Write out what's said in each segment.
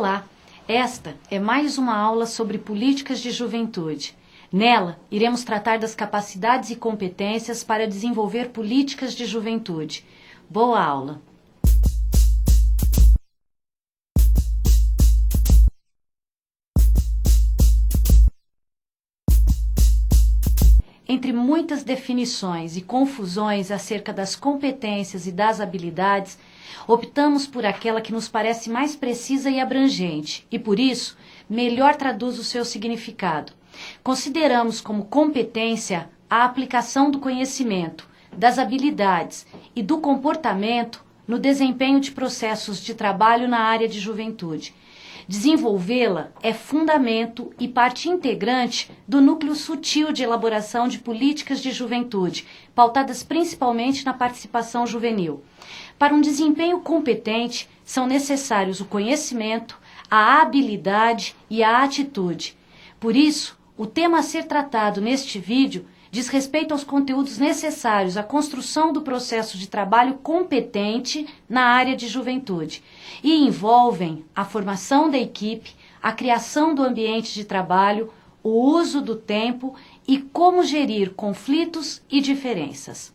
Olá, esta é mais uma aula sobre políticas de juventude. Nela, iremos tratar das capacidades e competências para desenvolver políticas de juventude. Boa aula! Entre muitas definições e confusões acerca das competências e das habilidades, optamos por aquela que nos parece mais precisa e abrangente, e por isso, melhor traduz o seu significado. Consideramos como competência a aplicação do conhecimento, das habilidades e do comportamento no desempenho de processos de trabalho na área de juventude. Desenvolvê-la é fundamento e parte integrante do núcleo sutil de elaboração de políticas de juventude, pautadas principalmente na participação juvenil. Para um desempenho competente, são necessários o conhecimento, a habilidade e a atitude. Por isso, o tema a ser tratado neste vídeo diz respeito aos conteúdos necessários à construção do processo de trabalho competente na área de juventude e envolvem a formação da equipe, a criação do ambiente de trabalho, o uso do tempo e como gerir conflitos e diferenças.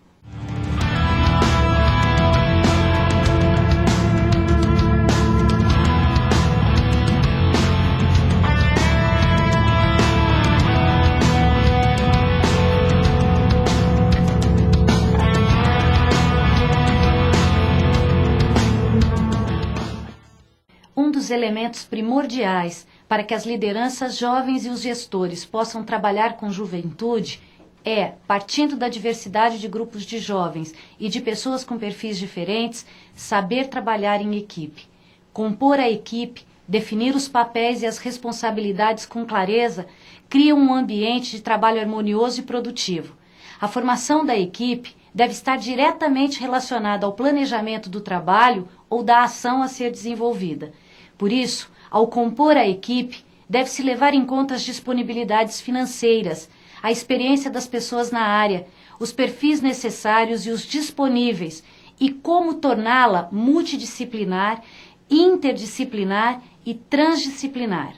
Um dos elementos primordiais para que as lideranças jovens e os gestores possam trabalhar com juventude é, partindo da diversidade de grupos de jovens e de pessoas com perfis diferentes, saber trabalhar em equipe. Compor a equipe, definir os papéis e as responsabilidades com clareza, cria um ambiente de trabalho harmonioso e produtivo. A formação da equipe deve estar diretamente relacionada ao planejamento do trabalho ou da ação a ser desenvolvida. Por isso, ao compor a equipe, deve-se levar em conta as disponibilidades financeiras, a experiência das pessoas na área, os perfis necessários e os disponíveis, e como torná-la multidisciplinar, interdisciplinar e transdisciplinar.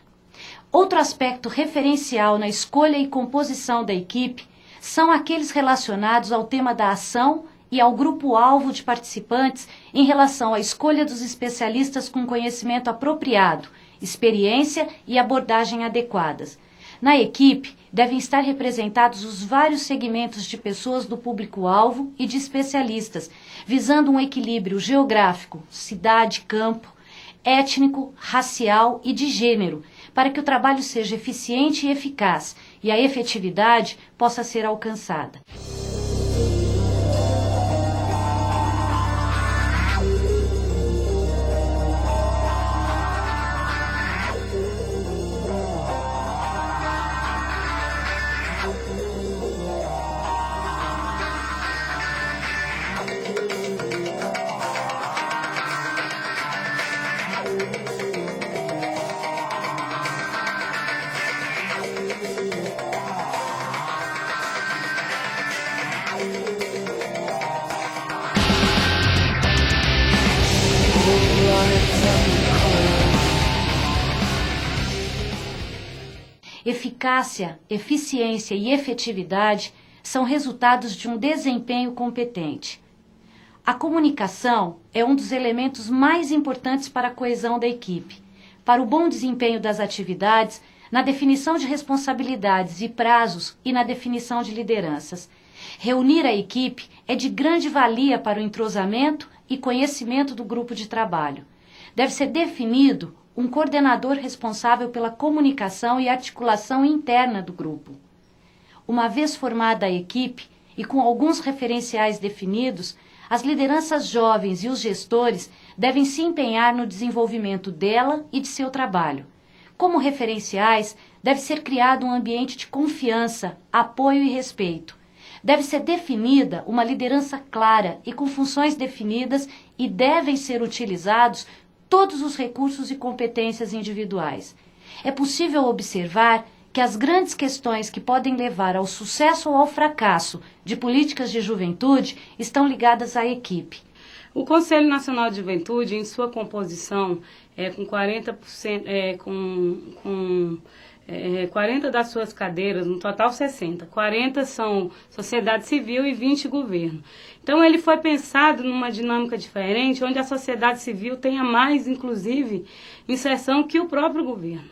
Outro aspecto referencial na escolha e composição da equipe são aqueles relacionados ao tema da ação e ao grupo-alvo de participantes em relação à escolha dos especialistas com conhecimento apropriado, experiência e abordagem adequadas. Na equipe, devem estar representados os vários segmentos de pessoas do público-alvo e de especialistas, visando um equilíbrio geográfico, cidade, campo, étnico, racial e de gênero, para que o trabalho seja eficiente e eficaz e a efetividade possa ser alcançada. Eficácia, eficiência e efetividade são resultados de um desempenho competente. A comunicação é um dos elementos mais importantes para a coesão da equipe, para o bom desempenho das atividades, na definição de responsabilidades e prazos e na definição de lideranças. Reunir a equipe é de grande valia para o entrosamento e conhecimento do grupo de trabalho. Deve ser definido um coordenador responsável pela comunicação e articulação interna do grupo. Uma vez formada a equipe e com alguns referenciais definidos, as lideranças jovens e os gestores devem se empenhar no desenvolvimento dela e de seu trabalho. Como referenciais, deve ser criado um ambiente de confiança, apoio e respeito. Deve ser definida uma liderança clara e com funções definidas e devem ser utilizados todos os recursos e competências individuais. É possível observar que as grandes questões que podem levar ao sucesso ou ao fracasso de políticas de juventude estão ligadas à equipe. O Conselho Nacional de Juventude, em sua composição, com 40%, 40 das suas cadeiras, no total 60. 40 são sociedade civil e 20 governo. Então ele foi pensado numa dinâmica diferente, onde a sociedade civil tenha mais, inclusive, inserção que o próprio governo,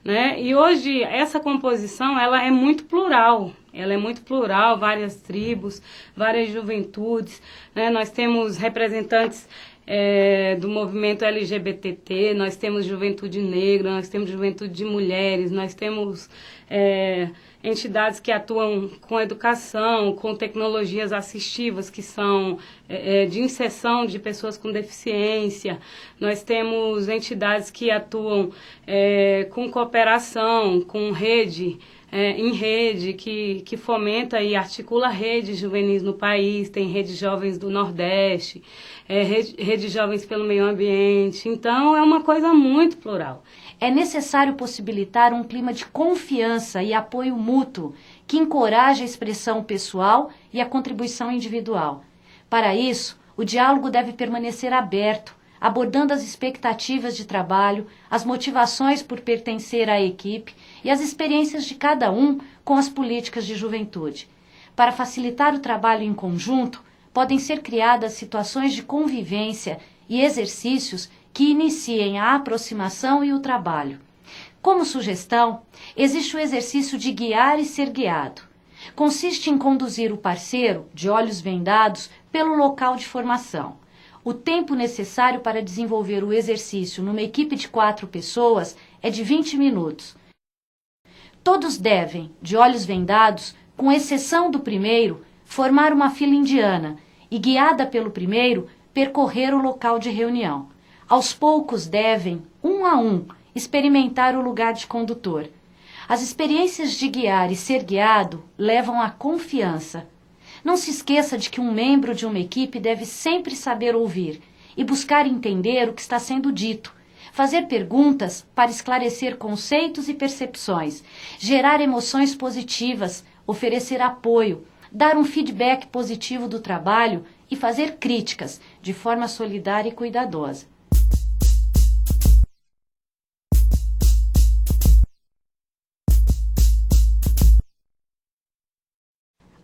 né? E hoje essa composição ela é muito plural. Ela é muito plural, várias tribos, várias juventudes, né? Nós temos representantes do movimento LGBTT, nós temos juventude negra, nós temos juventude de mulheres, nós temos entidades que atuam com educação, com tecnologias assistivas, que são de inserção de pessoas com deficiência, nós temos entidades que atuam com cooperação, com rede, em rede, que fomenta e articula redes juvenis no país, tem redes jovens do Nordeste, rede jovens pelo meio ambiente, então é uma coisa muito plural. É necessário possibilitar um clima de confiança e apoio mútuo, que encoraje a expressão pessoal e a contribuição individual. Para isso, o diálogo deve permanecer aberto, abordando as expectativas de trabalho, as motivações por pertencer à equipe e as experiências de cada um com as políticas de juventude. Para facilitar o trabalho em conjunto, podem ser criadas situações de convivência e exercícios que iniciem a aproximação e o trabalho. Como sugestão, existe o exercício de guiar e ser guiado. Consiste em conduzir o parceiro, de olhos vendados, pelo local de formação. O tempo necessário para desenvolver o exercício numa equipe de 4 pessoas é de 20 minutos. Todos devem, de olhos vendados, com exceção do primeiro, formar uma fila indiana e, guiada pelo primeiro, percorrer o local de reunião. Aos poucos devem, um a um, experimentar o lugar de condutor. As experiências de guiar e ser guiado levam à confiança. Não se esqueça de que um membro de uma equipe deve sempre saber ouvir e buscar entender o que está sendo dito, fazer perguntas para esclarecer conceitos e percepções, gerar emoções positivas, oferecer apoio, dar um feedback positivo do trabalho e fazer críticas de forma solidária e cuidadosa.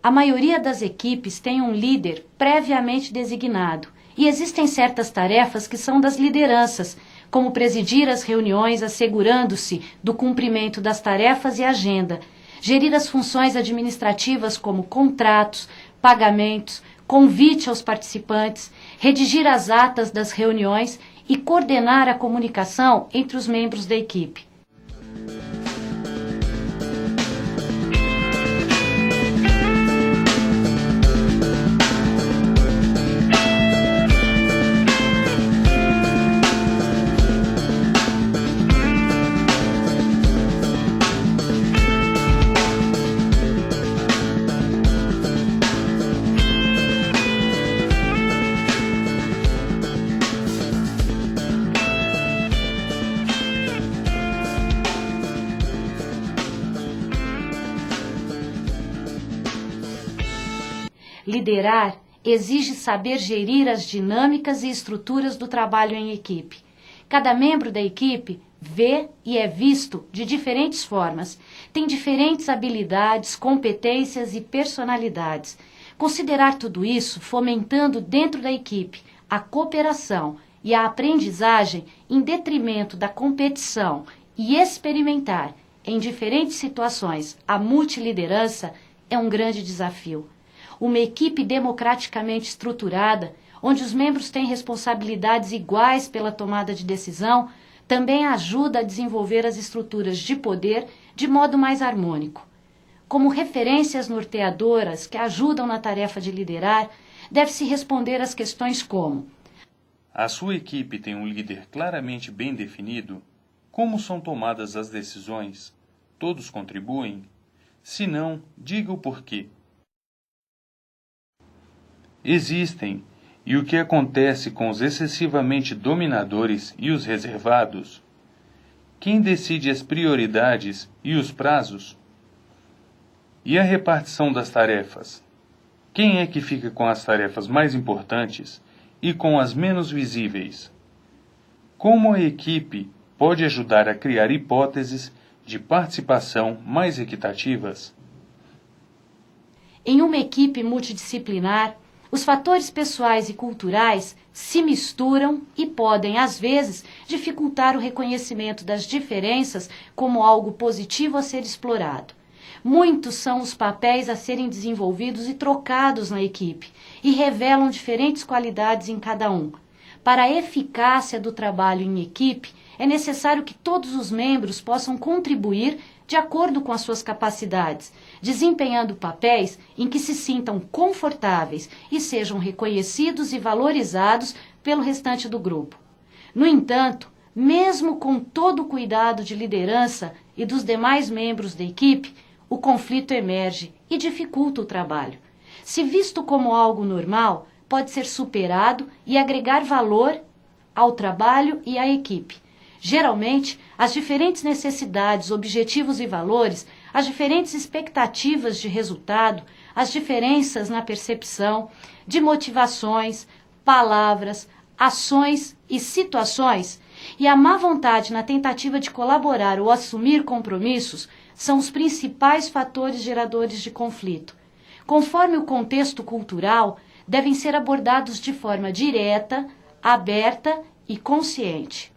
A maioria das equipes tem um líder previamente designado e existem certas tarefas que são das lideranças, como presidir as reuniões assegurando-se do cumprimento das tarefas e agenda, gerir as funções administrativas como contratos, pagamentos, convite aos participantes, redigir as atas das reuniões e coordenar a comunicação entre os membros da equipe. Liderar exige saber gerir as dinâmicas e estruturas do trabalho em equipe. Cada membro da equipe vê e é visto de diferentes formas, tem diferentes habilidades, competências e personalidades. Considerar tudo isso fomentando dentro da equipe a cooperação e a aprendizagem em detrimento da competição e experimentar em diferentes situações a multiliderança é um grande desafio. Uma equipe democraticamente estruturada, onde os membros têm responsabilidades iguais pela tomada de decisão, também ajuda a desenvolver as estruturas de poder de modo mais harmônico. Como referências norteadoras que ajudam na tarefa de liderar, deve-se responder às questões como: a sua equipe tem um líder claramente bem definido? Como são tomadas as decisões? Todos contribuem? Se não, diga o porquê. Existem, e o que acontece com os excessivamente dominadores e os reservados? Quem decide as prioridades e os prazos? E a repartição das tarefas? Quem é que fica com as tarefas mais importantes e com as menos visíveis? Como a equipe pode ajudar a criar hipóteses de participação mais equitativas? Em uma equipe multidisciplinar, os fatores pessoais e culturais se misturam e podem, às vezes, dificultar o reconhecimento das diferenças como algo positivo a ser explorado. Muitos são os papéis a serem desenvolvidos e trocados na equipe e revelam diferentes qualidades em cada um. Para a eficácia do trabalho em equipe, é necessário que todos os membros possam contribuir de acordo com as suas capacidades, desempenhando papéis em que se sintam confortáveis e sejam reconhecidos e valorizados pelo restante do grupo. No entanto, mesmo com todo o cuidado de liderança e dos demais membros da equipe, o conflito emerge e dificulta o trabalho. Se visto como algo normal, pode ser superado e agregar valor ao trabalho e à equipe. Geralmente, as diferentes necessidades, objetivos e valores, as diferentes expectativas de resultado, as diferenças na percepção de motivações, palavras, ações e situações e a má vontade na tentativa de colaborar ou assumir compromissos são os principais fatores geradores de conflito. Conforme o contexto cultural, devem ser abordados de forma direta, aberta e consciente.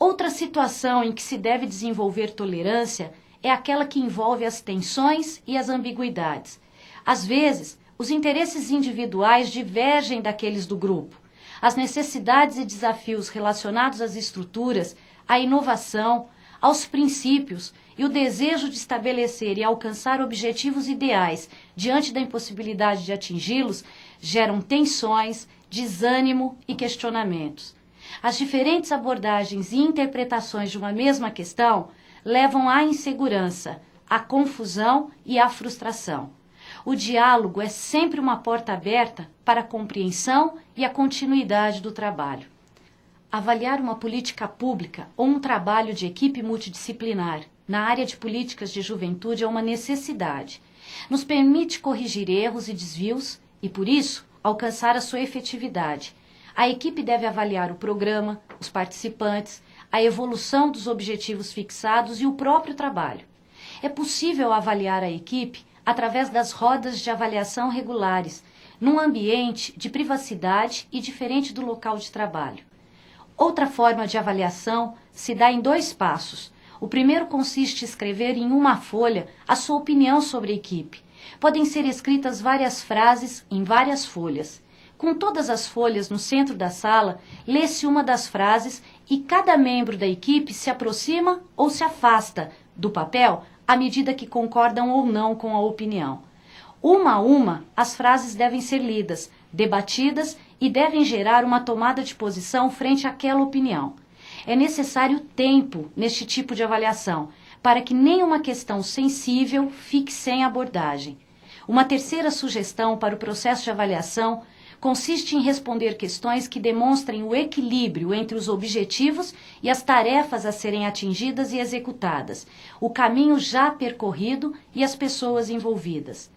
Outra situação em que se deve desenvolver tolerância é aquela que envolve as tensões e as ambiguidades. Às vezes, os interesses individuais divergem daqueles do grupo. As necessidades e desafios relacionados às estruturas, à inovação, aos princípios e o desejo de estabelecer e alcançar objetivos ideais diante da impossibilidade de atingi-los geram tensões, desânimo e questionamentos. As diferentes abordagens e interpretações de uma mesma questão levam à insegurança, à confusão e à frustração. O diálogo é sempre uma porta aberta para a compreensão e a continuidade do trabalho. Avaliar uma política pública ou um trabalho de equipe multidisciplinar na área de políticas de juventude é uma necessidade. Nos permite corrigir erros e desvios e, por isso, alcançar a sua efetividade. A equipe deve avaliar o programa, os participantes, a evolução dos objetivos fixados e o próprio trabalho. É possível avaliar a equipe através das rodas de avaliação regulares, num ambiente de privacidade e diferente do local de trabalho. Outra forma de avaliação se dá em 2 passos. O primeiro consiste em escrever em uma folha a sua opinião sobre a equipe. Podem ser escritas várias frases em várias folhas. Com todas as folhas no centro da sala, lê-se uma das frases e cada membro da equipe se aproxima ou se afasta do papel à medida que concordam ou não com a opinião. Uma a uma, as frases devem ser lidas, debatidas e devem gerar uma tomada de posição frente àquela opinião. É necessário tempo neste tipo de avaliação, para que nenhuma questão sensível fique sem abordagem. Uma terceira sugestão para o processo de avaliação consiste em responder questões que demonstrem o equilíbrio entre os objetivos e as tarefas a serem atingidas e executadas, o caminho já percorrido e as pessoas envolvidas.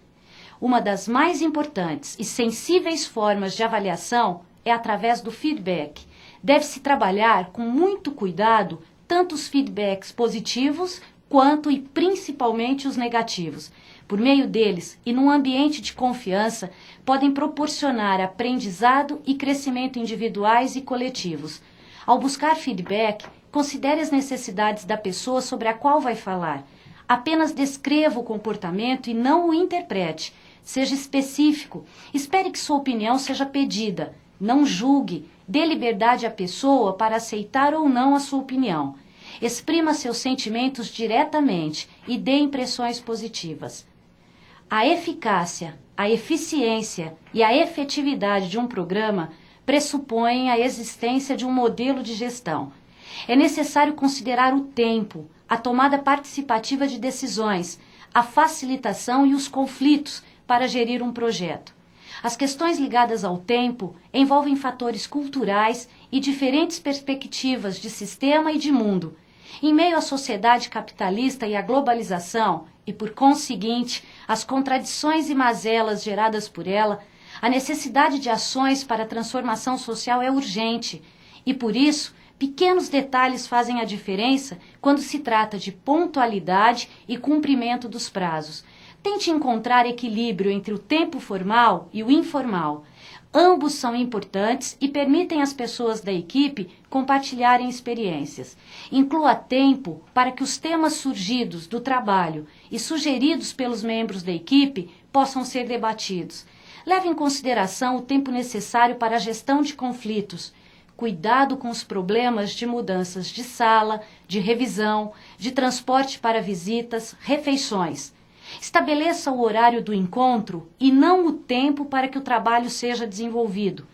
Uma das mais importantes e sensíveis formas de avaliação é através do feedback. Deve-se trabalhar com muito cuidado tanto os feedbacks positivos quanto e principalmente os negativos. Por meio deles e num ambiente de confiança, podem proporcionar aprendizado e crescimento individuais e coletivos. Ao buscar feedback, considere as necessidades da pessoa sobre a qual vai falar. Apenas descreva o comportamento e não o interprete. Seja específico. Espere que sua opinião seja pedida. Não julgue. Dê liberdade à pessoa para aceitar ou não a sua opinião. Exprima seus sentimentos diretamente e dê impressões positivas. A eficácia, a eficiência e a efetividade de um programa pressupõem a existência de um modelo de gestão. É necessário considerar o tempo, a tomada participativa de decisões, a facilitação e os conflitos para gerir um projeto. As questões ligadas ao tempo envolvem fatores culturais e diferentes perspectivas de sistema e de mundo. Em meio à sociedade capitalista e à globalização, e por conseguinte, às contradições e mazelas geradas por ela, a necessidade de ações para a transformação social é urgente, e por isso, pequenos detalhes fazem a diferença quando se trata de pontualidade e cumprimento dos prazos. Tente encontrar equilíbrio entre o tempo formal e o informal. Ambos são importantes e permitem às pessoas da equipe compartilharem experiências. Inclua tempo para que os temas surgidos do trabalho e sugeridos pelos membros da equipe possam ser debatidos. Leve em consideração o tempo necessário para a gestão de conflitos. Cuidado com os problemas de mudanças de sala, de revisão, de transporte para visitas, refeições. Estabeleça o horário do encontro e não o tempo para que o trabalho seja desenvolvido.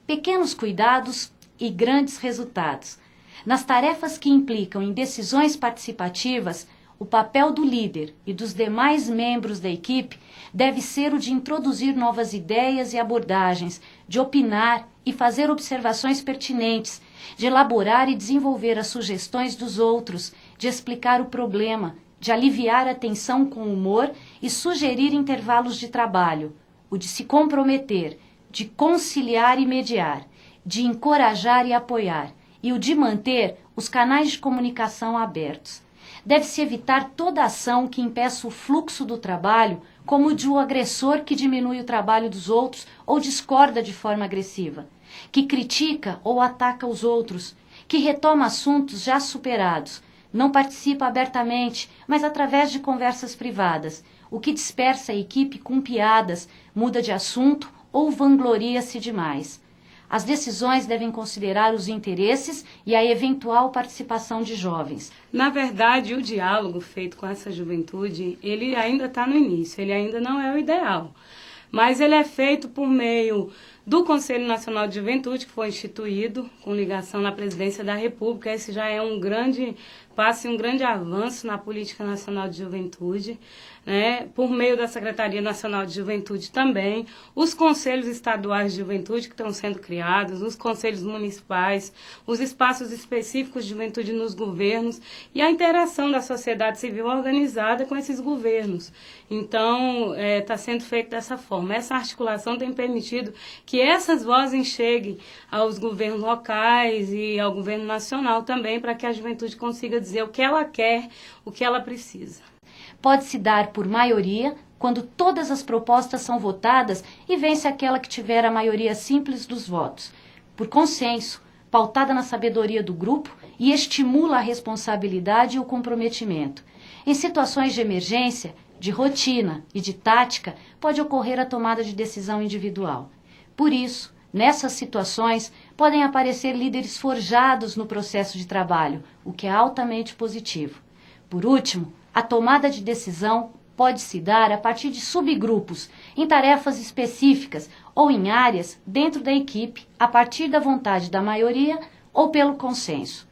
Pequenos cuidados e grandes resultados. Nas tarefas que implicam em decisões participativas, o papel do líder e dos demais membros da equipe deve ser o de introduzir novas ideias e abordagens, de opinar e fazer observações pertinentes, de elaborar e desenvolver as sugestões dos outros, de explicar o problema, de aliviar a tensão com humor e sugerir intervalos de trabalho, o de se comprometer, de conciliar e mediar, de encorajar e apoiar, e o de manter os canais de comunicação abertos. Deve-se evitar toda ação que impeça o fluxo do trabalho, como o de um agressor que diminui o trabalho dos outros ou discorda de forma agressiva, que critica ou ataca os outros, que retoma assuntos já superados, não participa abertamente, mas através de conversas privadas, o que dispersa a equipe com piadas, muda de assunto ou vangloria-se demais. As decisões devem considerar os interesses e a eventual participação de jovens. Na verdade, o diálogo feito com essa juventude, ele ainda está no início, ele ainda não é o ideal. Mas ele é feito por meio do Conselho Nacional de Juventude, que foi instituído com ligação na Presidência da República. Esse já é um grande passo e um grande avanço na Política Nacional de Juventude, né? Por meio da Secretaria Nacional de Juventude também, os Conselhos Estaduais de Juventude que estão sendo criados, os Conselhos Municipais, os espaços específicos de juventude nos governos e a interação da sociedade civil organizada com esses governos. Então, está sendo feito dessa forma. Essa articulação tem permitido que essas vozes cheguem aos governos locais e ao governo nacional também, para que a juventude consiga dizer o que ela quer, o que ela precisa. Pode-se dar por maioria quando todas as propostas são votadas e vence aquela que tiver a maioria simples dos votos. Por consenso, pautada na sabedoria do grupo e estimula a responsabilidade e o comprometimento. Em situações de emergência, de rotina e de tática, pode ocorrer a tomada de decisão individual. Por isso, nessas situações, podem aparecer líderes forjados no processo de trabalho, o que é altamente positivo. Por último, a tomada de decisão pode se dar a partir de subgrupos, em tarefas específicas ou em áreas dentro da equipe, a partir da vontade da maioria ou pelo consenso.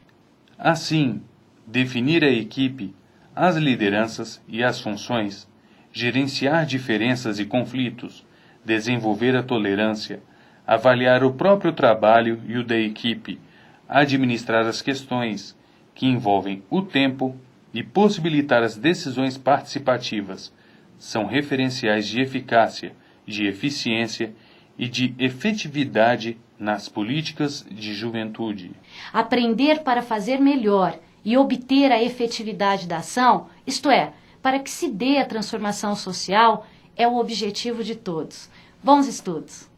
Assim, definir a equipe, as lideranças e as funções, gerenciar diferenças e conflitos, desenvolver a tolerância, avaliar o próprio trabalho e o da equipe, administrar as questões que envolvem o tempo e possibilitar as decisões participativas são referenciais de eficácia, de eficiência e de efetividade nas políticas de juventude. Aprender para fazer melhor e obter a efetividade da ação, isto é, para que se dê a transformação social, é o objetivo de todos. Bons estudos!